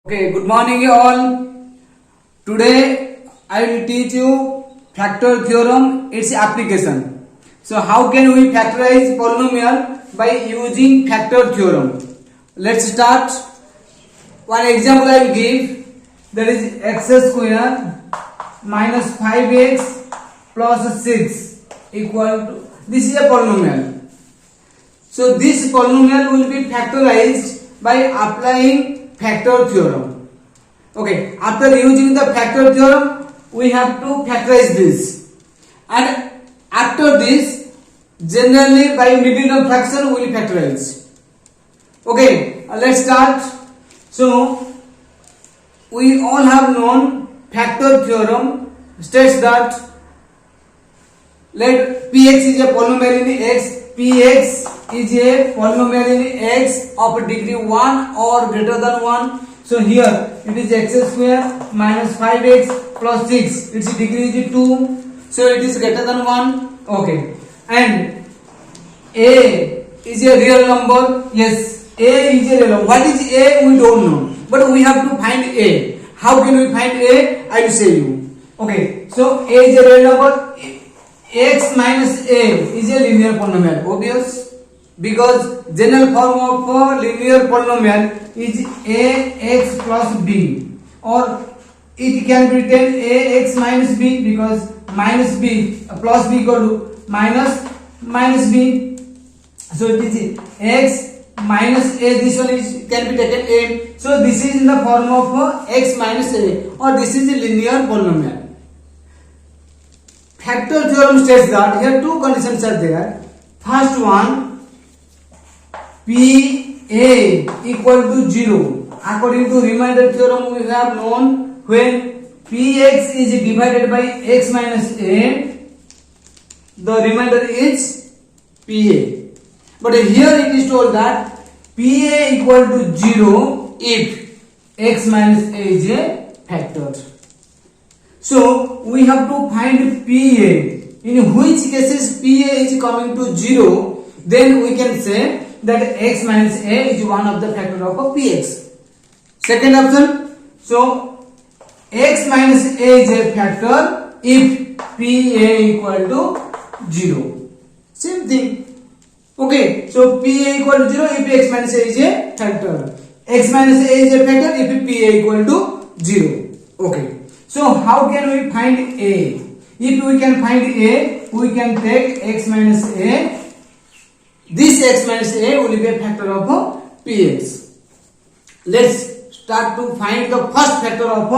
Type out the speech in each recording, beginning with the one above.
Okay, good morning you all. Today I will teach you factor theorem, its application. So how can we factorize polynomial by using factor theorem? Let's start. One example I will give, that is x square minus 5x plus 6 equal to, this is a polynomial. So this polynomial will be factorized by applying factor theorem. Okay, after using the factor theorem, we have to factorize this, and after this, generally by median of fraction we will factorize. Okay, let's start. So we all have known factor theorem states that let px is a polynomial in x, px is a polynomial in x of degree 1 or greater than 1. So here it is x square minus 5x plus 6, its degree is 2, so it is greater than 1. Okay, and a is a real number. Yes, a is a real number. What is a we don't know, but we have to find a. How can we find a? I will show you. Okay, so a is a real number. X minus a is a linear polynomial, obvious, because general form of a linear polynomial is ax plus b, or it can be written ax minus b, because minus b plus b equal to minus b. So it is x minus a, this one is can be taken a. So this is in the form of x minus a, or this is a linear polynomial. Factor theorem states that here two conditions are there. First one, PA equal to 0. According to remainder theorem, we have known when Px is divided by x minus a, the remainder is PA. But here it is told that PA equal to 0 if x minus a is a factor. So we have to find PA. In which cases PA is coming to 0, then we can say that x minus a is one of the factor of px. Second option, so x minus a is a factor if PA equal to 0. Same thing. Okay, so PA equal to 0 if x minus a is a factor. X minus a is a factor if PA equal to 0. Okay. So how can we find a? If we can find a, we can take x minus a. This x minus a will be a factor of px. Let's start to find the first factor of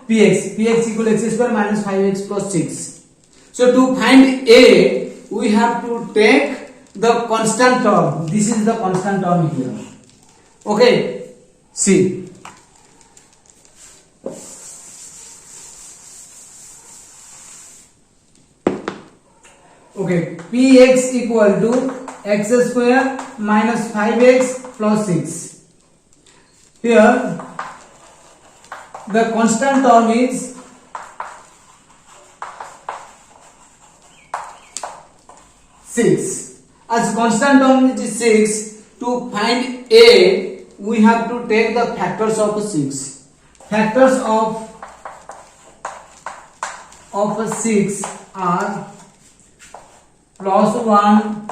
px. Px equal to x square minus 5x plus 6. So to find a, we have to take the constant term. This is the constant term here. Okay, see. Okay, px equal to x square minus 5x plus 6. Here the constant term is 6. As constant term is 6, to find a, we have to take the factors of 6. Factors of 6 are plus 1,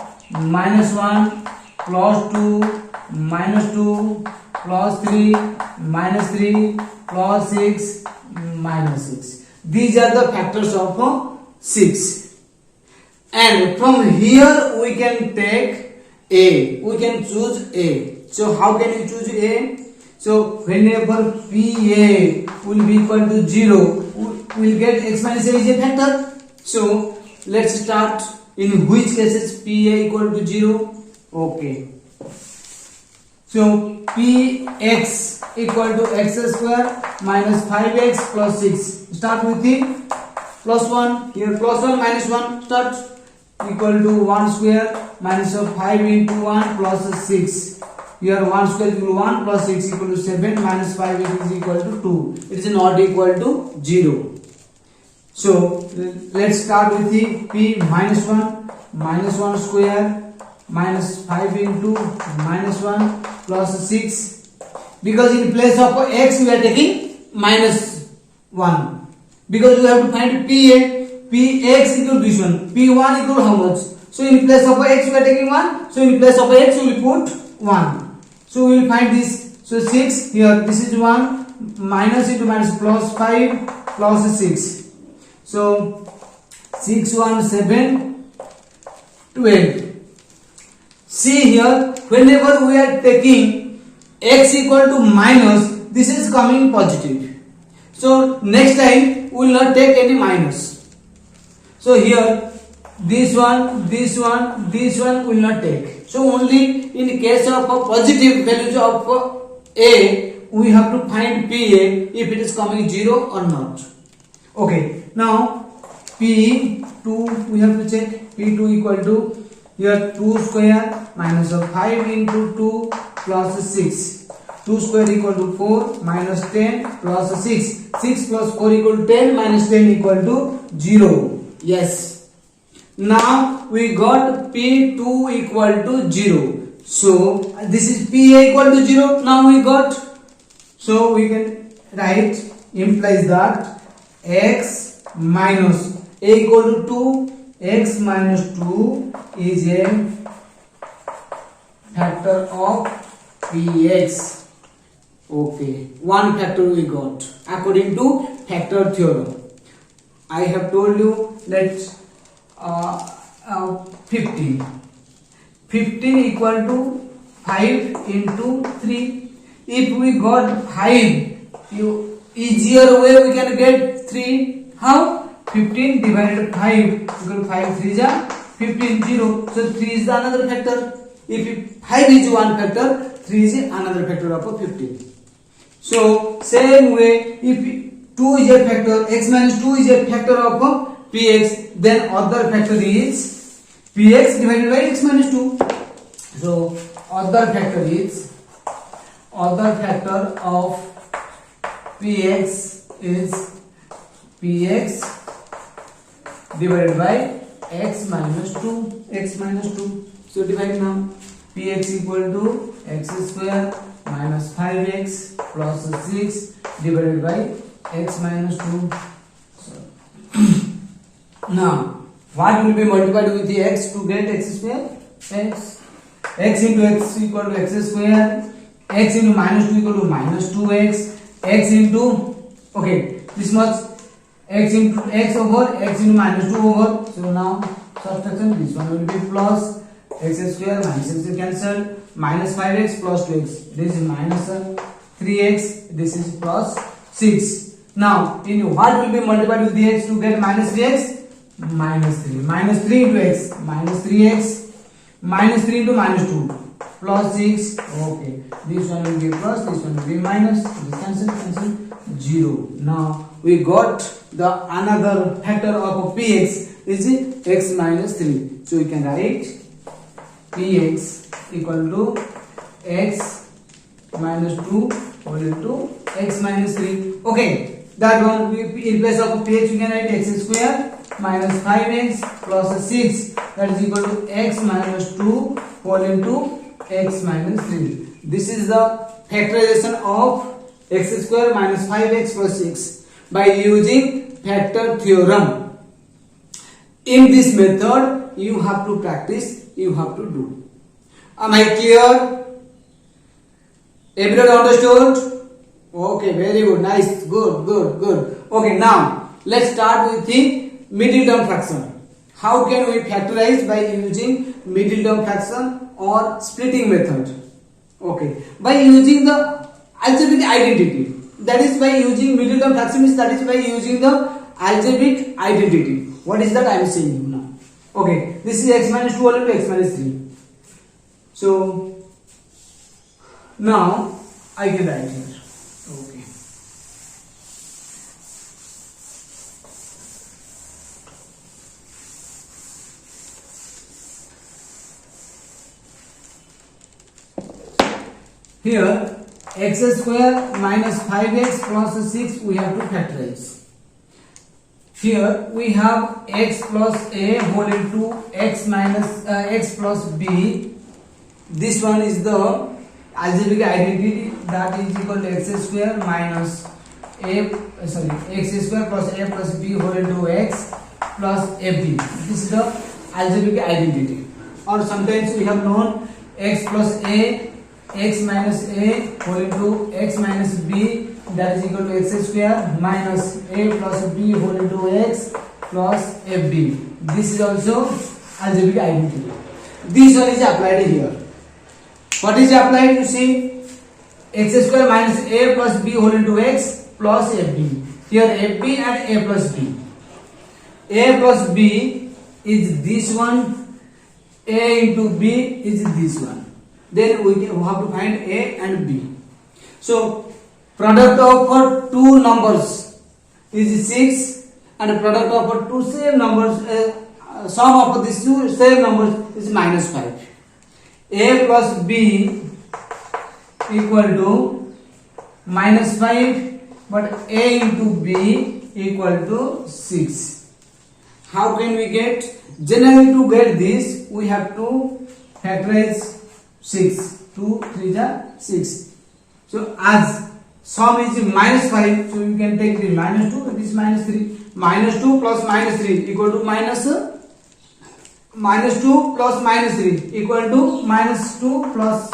minus 1, plus 2, minus 2, plus 3, minus 3, plus 6, minus 6. These are the factors of 6. And from here we can take a. We can choose a. So how can we choose a? So whenever PA will be equal to 0, we will get x minus a is a factor. So let's start. In which cases PA equal to 0? Okay. So Px equal to x square minus 5x plus 6. Start with the plus 1. Here plus 1 minus 1. Start. Equal to 1 square minus of 5 into 1 plus 6. Here 1 square equal to 1 plus 6 equal to 7 minus 5 is equal to 2. It is not equal to 0. So let's start with the p minus 1 square minus 5 into minus 1 plus 6. because in place of x we are taking -1, because we have to find px equal this one, p1 equal how much? So in place of x we are taking 1, so in place of x we will put 1. So we will find this. So 6 here, this is 1, minus into minus plus 5 plus 6. So 6 1 7 12. See here, whenever we are taking x equal to minus, this is coming positive. So next time we will not take any minus. So here this one will not take. So only in case of a positive values of a, we have to find pa if it is coming 0 or not. Okay, now p2 we have to check. P2 equal to here 2 square minus of 5 into 2 plus 6. 2 square equal to 4 minus 10 plus 6. 6 plus 4 equal to 10 minus 10 equal to 0. Yes. Now we got P2 equal to 0. So this is PA equal to 0. Now we got. So we can write, implies that x minus a equal to 2. X minus 2 is a factor of px. Okay, one factor we got according to factor theorem. I have told you, let's 15 equal to 5 into 3. If we got 5, easier way we can get 3. How? 15 divided 5 equal to 5 3 is 15, 0. So 3 is another factor. If 5 is one factor, 3 is another factor of 15. So same way, if 2 is a factor, x minus 2 is a factor of px, then other factor is px divided by x minus 2. So other factor of px is px divided by x minus 2. So divide now. Px equal to x square minus 5x plus 6 divided by x minus 2. So now what will be multiplied with the x to get x square? X into x equal to x square, x into minus 2 equal to minus 2x, x into, okay, this much, x into x over, x into minus 2 over. So now subtraction, this one will be plus x square minus x cancelled, minus 5x plus 2x, this is minus 3x, this is plus 6. Now in what will be multiplied with the x to get minus 3x? Minus 3. Minus 3 into x, minus 3x, minus 3 into minus 2, plus 6. Okay, this one will be plus, this one will be minus, this cancel, 0. Now we got the another factor of px is x minus 3. So we can write px equal to x minus 2 whole into x minus 3. Okay, that one we, in place of px we can write x square minus 5x plus 6, that is equal to x minus 2 whole into x minus 3. This is the factorization of x square minus 5x plus 6 by using factor theorem. In this method you have to practice, you have to do. Am I clear? Everybody understood? Okay, very good, nice, good. Okay, now let's start with the middle term fraction. How can we factorize? By using middle term fraction or splitting method. Okay, by using the algebraic identity. That is by using middle term fraction, means that is by using the algebraic identity. What is that I am saying now? Okay, this is x minus 2 whole into x minus 3. So now I can write here. Okay. Here x square minus 5x plus 6 we have to factorize. Here we have x plus a whole into x minus x plus b. This one is the algebraic identity that is equal to x square minus x square plus a plus b whole into x plus fb. This is the algebraic identity. Or sometimes we have known x plus a, x minus a whole into x minus b, that is equal to x square minus a plus b whole into x plus fb. This is also algebraic identity. This one is applied here. What is applied? You see, x square minus a plus b whole into x plus fb. Here fb and a plus b. A plus b is this one, a into b is this one. Then we have to find a and b. So product of two numbers is 6 and product of two same numbers, sum of these two same numbers is minus 5. A plus b equal to minus 5, but a into b equal to 6. How can we get? Generally, to get this we have to factorize 6. 2 3 are 6. So as sum is minus 5, so you can take the minus 2, this minus 3. Minus 2 plus minus 3 equal to minus 2 plus minus 3 equal to minus 2 plus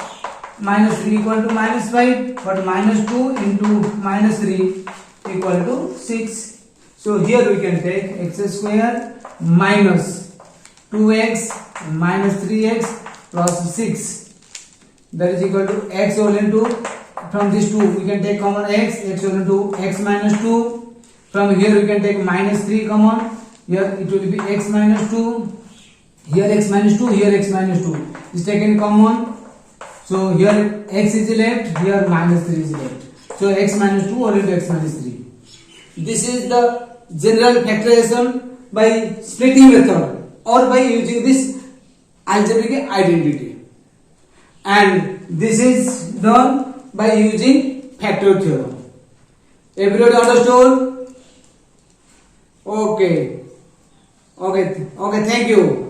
minus 3 equal to minus 5, but minus 2 into minus 3 equal to 6. So here we can take x square minus 2x minus 3x plus 6, that is equal to x whole into, from this 2 we can take common x whole into x minus 2. From here we can take minus 3 common, here it will be x minus 2, here x minus 2, here x minus 2 is taken common. So here x is left, here minus 3 is left. So x minus 2 whole into x minus 3. This is the general factorization by splitting method or by using this algebraic identity. And this is done by using factor theorem. Everybody understood? Okay. Thank you.